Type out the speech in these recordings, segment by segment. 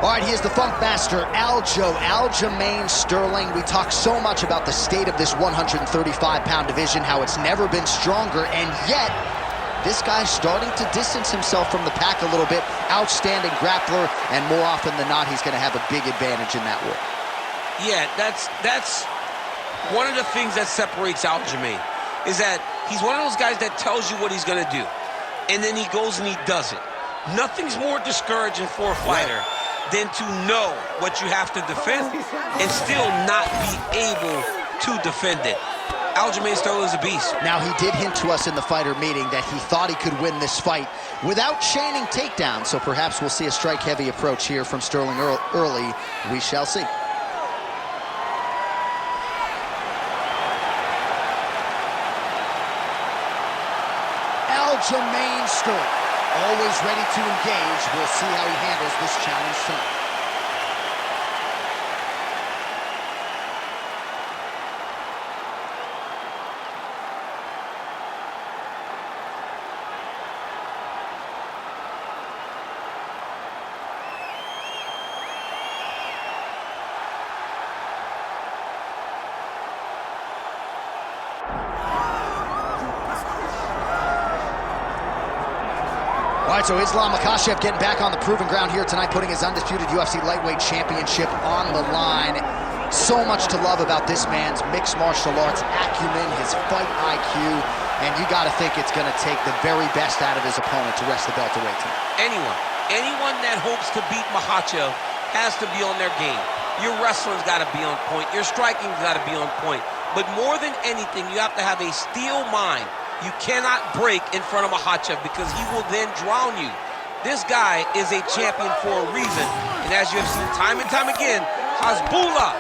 All right, he is the Funk Master, Aljamain Sterling. We talk so much about the state of this 135-pound division, how it's never been stronger, and yet this guy's starting to distance himself from the pack a little bit. Outstanding grappler, and more often than not, he's going to have a big advantage in that war. Yeah, that's one of the things that separates Aljamain, is that he's one of those guys that tells you what he's going to do, and then he goes and he does it. Nothing's more discouraging for a fighter than to know what you have to defend and still not be able to defend it. Aljamain Sterling is a beast. Now, he did hint to us in the fighter meeting that he thought he could win this fight without chaining takedowns, so perhaps we'll see a strike-heavy approach here from Sterling early. We shall see. Aljamain Sterling, always ready to engage. We'll see how he handles this challenge tonight. All right, so Makhachev getting back on the proven ground here tonight, putting his undisputed UFC lightweight championship on the line. So much to love about this man's mixed martial arts acumen, his fight IQ, and you got to think it's going to take the very best out of his opponent to wrest the belt away tonight. Anyone that hopes to beat Makhachev has to be on their game. Your wrestling's got to be on point. Your striking's got to be on point. But more than anything, you have to have a steel mind. You cannot break in front of Makhachev because he will then drown you. This guy is a champion for a reason. And as you have seen time and time again, Hasbullah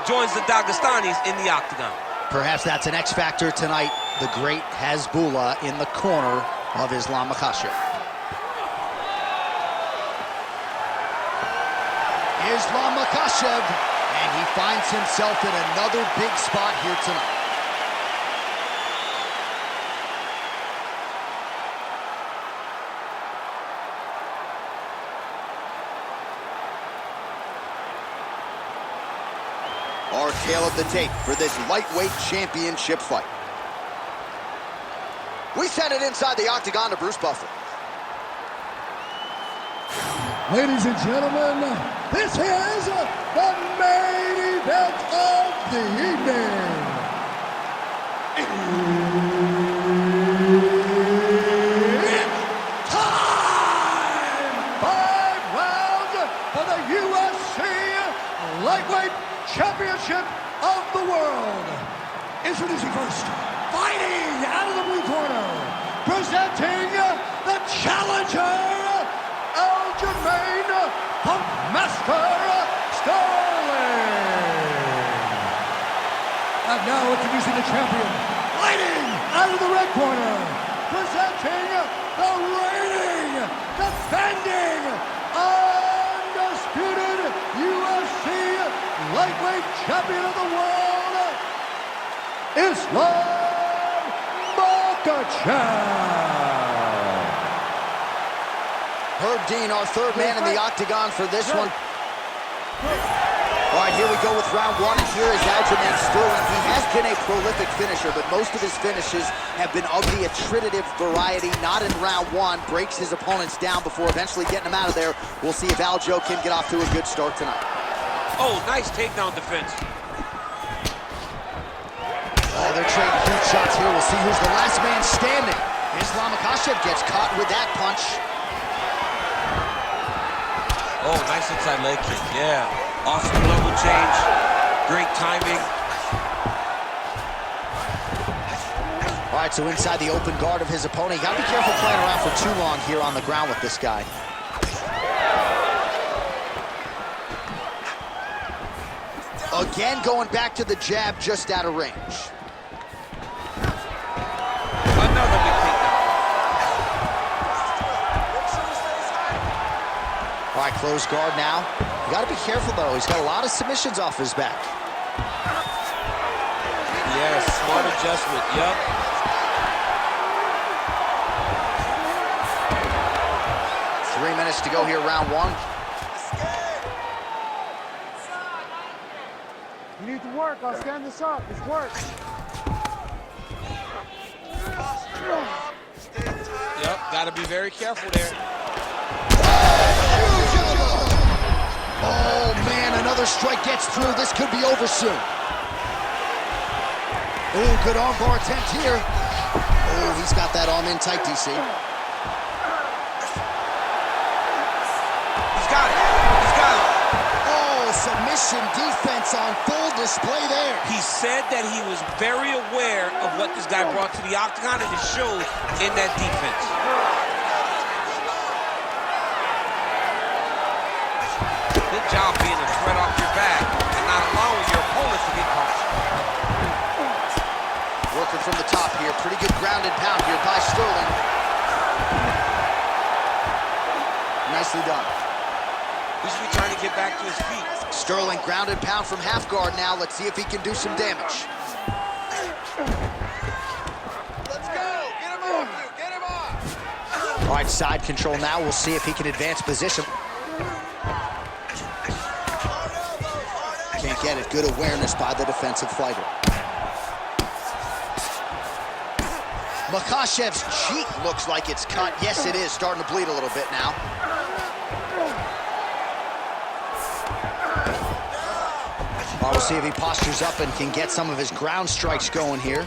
joins the Dagestanis in the octagon. Perhaps that's an X factor tonight. The great Hasbullah in the corner of Makhachev. Makhachev, and he finds himself in another big spot here tonight. Our tale of the tape for this lightweight championship fight. We send it inside the octagon to Bruce Buffer. Ladies and gentlemen, this is the main event of the evening. It's time! 5 rounds for the UFC lightweight championship of the world. Introducing first, fighting out of the blue corner, presenting the challenger, Aljamain Funk Master Sterling. And now introducing the champion, fighting out of the red corner, presenting the reigning, defending, undisputed UFC lightweight champion of the world, Makhachev. Herb Dean, our third man in the octagon for this one. All right, here we go with round one, and here is Aljamain Sterling. He has been a prolific finisher, but most of his finishes have been of the attritive variety, not in round one. Breaks his opponents down before eventually getting them out of there. We'll see if Aljo can get off to a good start tonight. Oh, nice takedown defense. Oh, they're trading huge shots here. We'll see who's the last man standing. Makhachev gets caught with that punch. Oh, nice inside leg kick, yeah. Awesome level change, great timing. All right, so inside the open guard of his opponent. You gotta be careful playing around for too long here on the ground with this guy. Again, going back to the jab, just out of range. Another big takedown. All right, closed guard now. You got to be careful, though. He's got a lot of submissions off his back. Yeah, smart adjustment, yep. 3 minutes to go here, round one. need to work. I'll stand this up. It's work. Yep, got to be very careful there. Oh, man, another strike gets through. This could be over soon. Oh, good armbar attempt here. Oh, he's got that arm in tight, DC. He's got it. He's got it. Oh, submission defense on full display there. He said that he was very aware of what this guy brought to the octagon, and it showed in that defense. Good job being a threat off your back and not allowing your opponent to get caught. Working from the top here. Pretty good ground and pound here by Sterling. Nicely done. He should be trying to get back to his feet. Sterling ground and pound from half guard now. Let's see if he can do some damage. Let's go. Get him off you. Get him off. All right, side control now. We'll see if he can advance position. Can't get it. Good awareness by the defensive fighter. Makhachev's cheek looks like it's cut. Yes, it is. Starting to bleed a little bit now. All right, we'll see if he postures up and can get some of his ground strikes going here.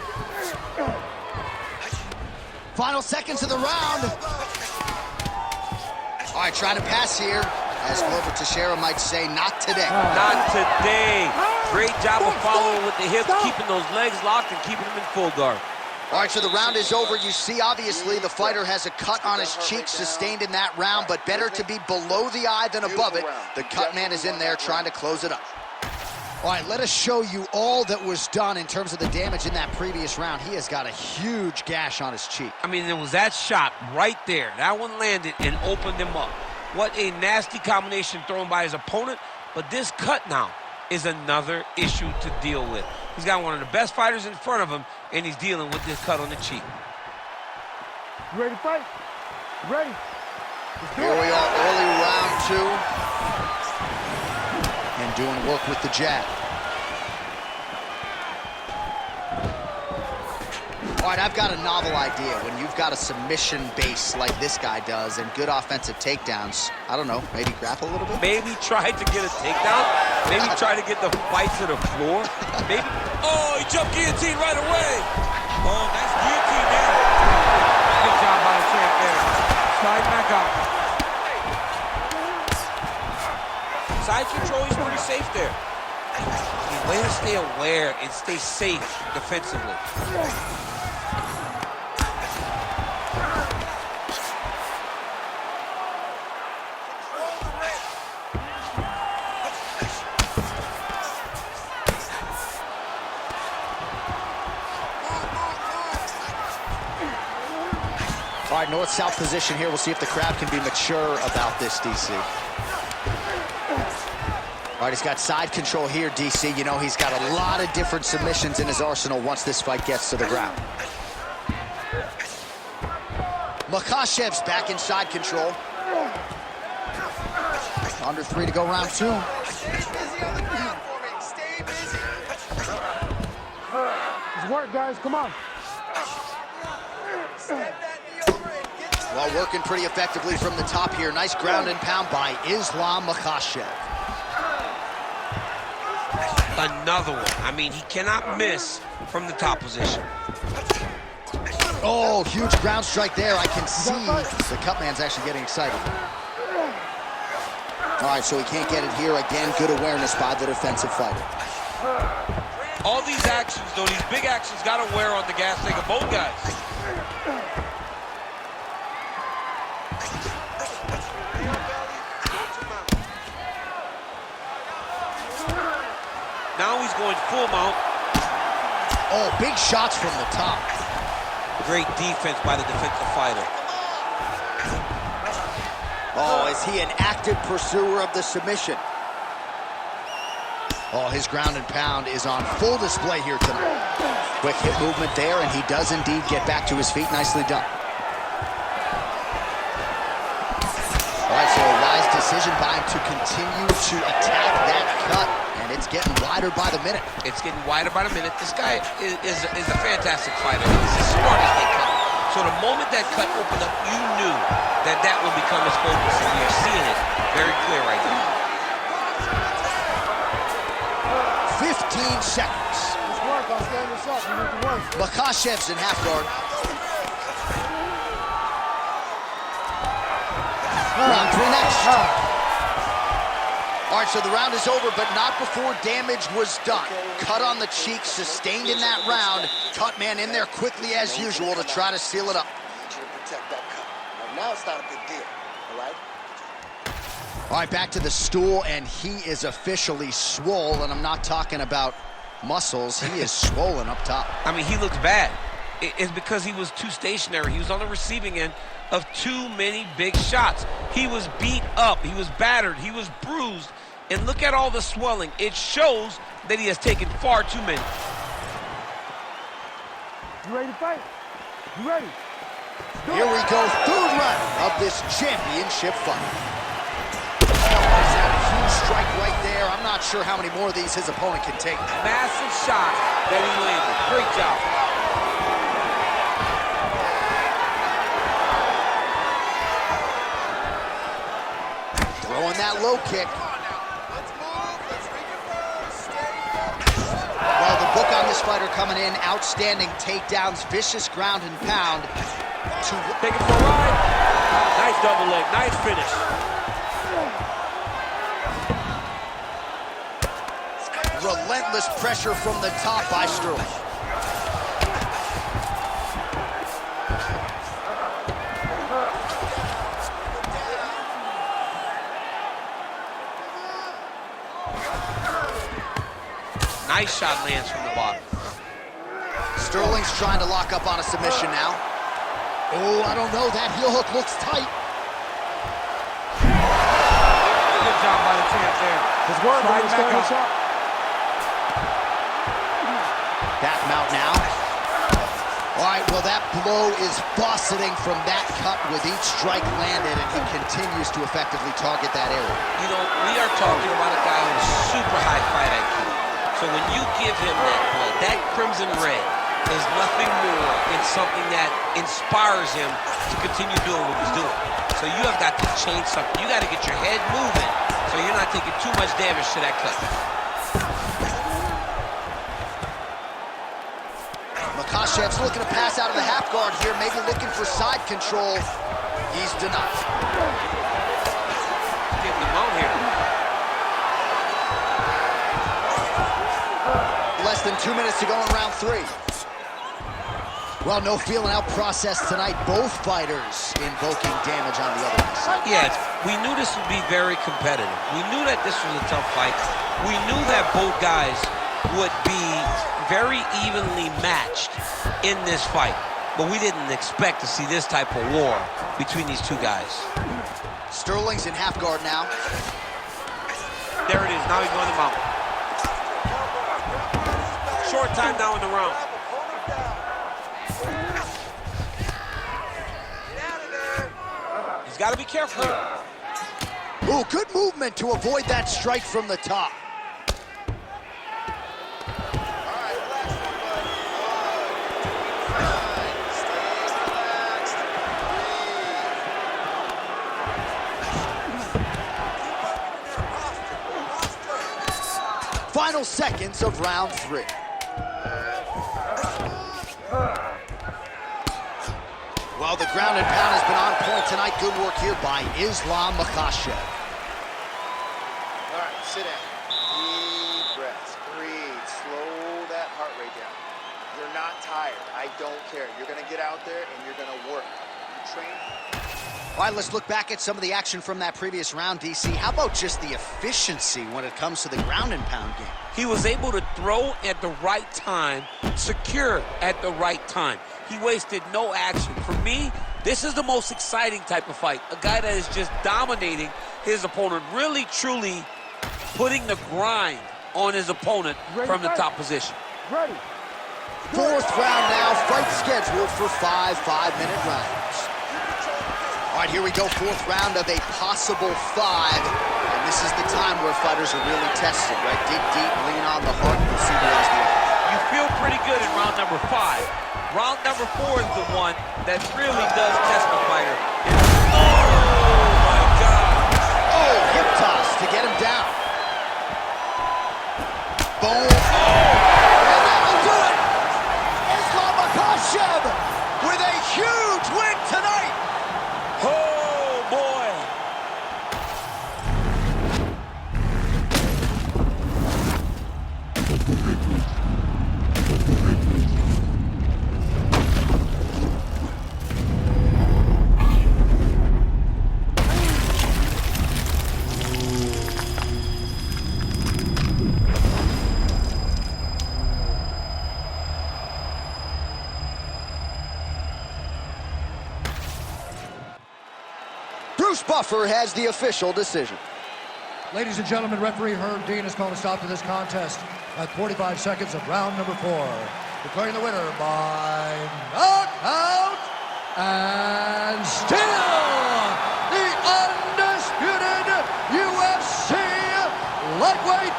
Final seconds of the round. All right, trying to pass here. As Glover Teixeira might say, not today. Not today. Great job of following with the hips, keeping those legs locked and keeping them in full guard. All right, so the round is over. You see, obviously, the fighter has a cut on his cheek sustained in that round, but better to be below the eye than above it. The cut man is in there trying to close it up. All right, let us show you all that was done in terms of the damage in that previous round. He has got a huge gash on his cheek. I mean, there was that shot right there. That one landed and opened him up. What a nasty combination thrown by his opponent, but this cut now is another issue to deal with. He's got one of the best fighters in front of him, and he's dealing with this cut on the cheek. You ready to fight? Ready. Here we are, early round two. And doing work with the jab. All right, I've got a novel idea. When you've got a submission base like this guy does and good offensive takedowns, I don't know, maybe grapple a little bit? Maybe try to get a takedown. Maybe try to get the fight to the floor. Maybe. Oh, he jumped guillotine right away. Oh, nice guillotine there. Good job by the champ there. Slide back up. Side control, he's pretty safe there. Way to stay aware and stay safe defensively. All right, north-south position here. We'll see if the crowd can be mature about this, DC. All right, he's got side control here, DC. You know, he's got a lot of different submissions in his arsenal once this fight gets to the ground. Makhachev's back in side control. Under 3 to go, round 2. Stay busy on the ground for me. Stay busy. It's work, guys. Come on. Step that knee over and get to the Well, working pretty effectively from the top here. Nice ground and pound by Islam Makhachev. Another one. I mean, he cannot miss from the top position. Oh, huge ground strike there. I can see the cut man's actually getting excited. All right, so he can't get it here. Again, good awareness by the defensive fighter. All these actions, though, these big actions got to wear on the gas tank of both guys. Now he's going full mount. Oh, big shots from the top. Great defense by the defensive fighter. Oh, is he an active pursuer of the submission? Oh, his ground and pound is on full display here tonight. Quick hip movement there, and he does indeed get back to his feet. Nicely done. All right, so a wise decision by him to continue to attack that cut. And and it's getting wider by the minute. It's getting wider by the minute. This guy is a fantastic fighter. He's as smart as they come. So the moment that cut opened up, you knew that that would become his focus, and you're seeing it very clear right now. 15 seconds. Just work on standing this up. You need to work. Makhachev's in half guard. Round 3 next. All right, so the round is over, but not before damage was done. Cut on the cheek, sustained in that round. Cut man in there quickly as usual to try to seal it up. I need you to protect that cut. Now it's not a big deal, all right? All right, back to the stool, and he is officially swole, and I'm not talking about muscles. He is swollen up top. I mean, he looks bad. It's because he was too stationary. He was on the receiving end of too many big shots. He was beat up. He was battered. He was bruised. And look at all the swelling. It shows that he has taken far too many. You ready to fight? You ready? Here we go, third round of this championship fight. Oh, he's had a huge strike right there. I'm not sure how many more of these his opponent can take. Massive shot that he landed. Great job. Throwing that low kick. Well, the book on this fighter coming in, outstanding takedowns, vicious ground and pound. Take it for a ride. Nice double leg, nice finish. Relentless pressure from the top by Sterling. Nice shot lands from the bottom. Sterling's trying to lock up on a submission now. Oh, I don't know. That heel hook looks tight. Good job by the champ there. His work. Right back up. Back mount now. All right, well, that blow is fauceting from that cut with each strike landed, and he continues to effectively target that area. You know, we are talking about a guy with super high fight IQ. So when you give him that blood, that crimson red is nothing more. It's something that inspires him to continue doing what he's doing. So you have got to change something. You got to get your head moving so you're not taking too much damage to that cut. Makhachev's looking to pass out of the half guard here, maybe looking for side control. He's denied. Getting him out here. Less than 2 minutes to go in round 3. Well, no feeling out process tonight. Both fighters invoking damage on the other side. Yes, we knew this would be very competitive. We knew that this was a tough fight. We knew that both guys would be very evenly matched in this fight. But we didn't expect to see this type of war between these two guys. Sterling's in half guard now. There it is. Now he's going to mount. Short time now in the round. He's got to be careful here. Ooh, good movement to avoid that strike from the top. Final seconds of round 3. Well, the ground and pound has been on point tonight. Good work here by Islam Makhachev. All right, sit down. Deep breaths. Breathe. Slow that heart rate down. You're not tired. I don't care. You're going to get out there and you're going to work. You train. All right, let's look back at some of the action from that previous round, DC. How about just the efficiency when it comes to the ground and pound game? He was able to throw at the right time, secure at the right time. He wasted no action. For me, this is the most exciting type of fight. A guy that is just dominating his opponent, really, truly putting the grind on his opponent from the top position. Ready. Fourth round now, fight scheduled for 5 5-minute rounds. All right, here we go, fourth round of a possible 5. And this is the time where fighters are really tested, right? Dig deep, lean on the heart, and see who has the edge. You feel pretty good in round number 5. Round number 4 is the one that really does test the fighter. Oh, my God. Oh, hip toss to get him down. Boom. And that'll do it. Islam Makhachev with a huge win tonight. Oh, boy. Bruce Buffer has the official decision. Ladies and gentlemen, referee Herb Dean has called a stop to this contest at 45 seconds of round number 4. Declaring the winner by knockout and still the undisputed UFC lightweight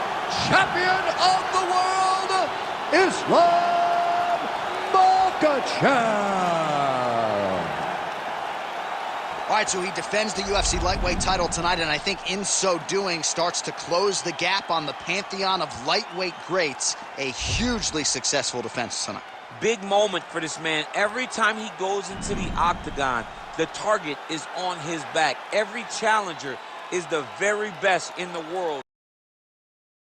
champion of the world, Islam Makhachev. All right, so he defends the UFC lightweight title tonight, and I think in so doing starts to close the gap on the pantheon of lightweight greats. A hugely successful defense tonight. Big moment for this man. Every time he goes into the octagon, the target is on his back. Every challenger is the very best in the world.